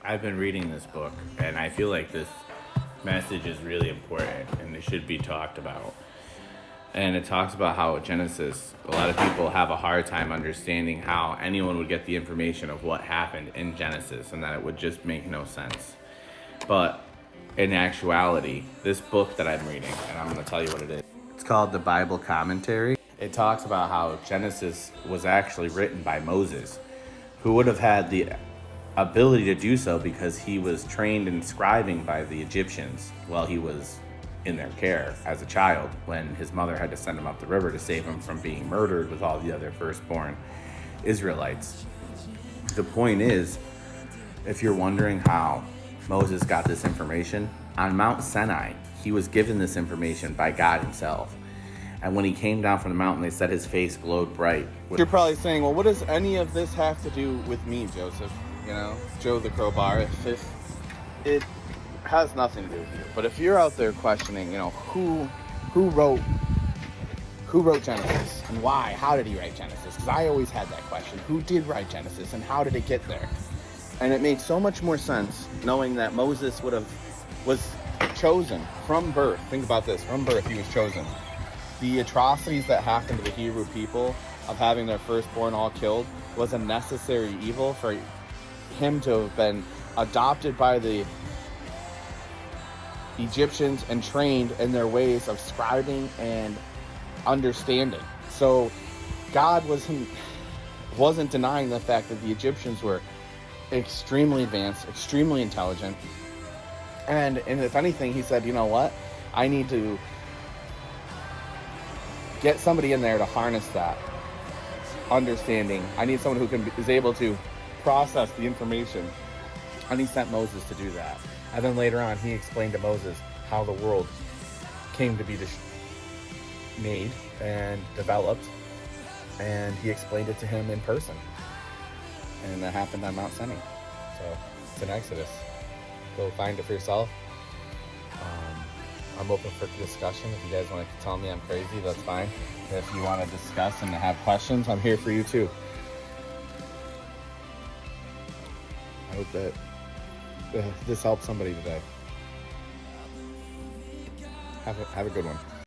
I've been reading this book, and I feel like this message is really important and it should be talked about. And it talks about how Genesis, a lot of people have a hard time understanding how anyone would get the information of what happened in Genesis and that it would just make no sense. But in actuality, this book that I'm reading, and I'm going to tell you what it is, it's called the Bible Commentary. It talks about how Genesis was actually written by Moses, who would have had the ability to do so because he was trained in scribing by the Egyptians while he was in their care as a child, when his mother had to send him up the river to save him from being murdered with all the other firstborn Israelites. The point is, if you're wondering how Moses got this information, on Mount Sinai, he was given this information by God himself. And when he came down from the mountain, they said his face glowed bright. You're probably saying, well, what does any of this have to do with me, Joseph? Jothecrowbar. It has nothing to do with you. But if you're out there questioning, who wrote Genesis and why? How did he write Genesis? Because I always had that question. Who did write Genesis and how did it get there? And it made so much more sense knowing that Moses was chosen from birth. Think about this. From birth, he was chosen. The atrocities that happened to the Hebrew people of having their firstborn all killed was a necessary evil for him to have been adopted by the Egyptians and trained in their ways of scribing and understanding. So God wasn't denying the fact that the Egyptians were extremely advanced, extremely intelligent. And if anything, he said, you know what? I need to get somebody in there to harness that understanding. I need someone who is able to process the information. And he sent Moses to do that. And then later on, he explained to Moses how the world came to be made and developed. And he explained it to him in person. And that happened on Mount Sinai. So it's an Exodus. Go find it for yourself. I'm open for discussion. If you guys want to tell me I'm crazy, that's fine. If you want to discuss and have questions, I'm here for you too. I hope that this helps somebody today. Have a good one.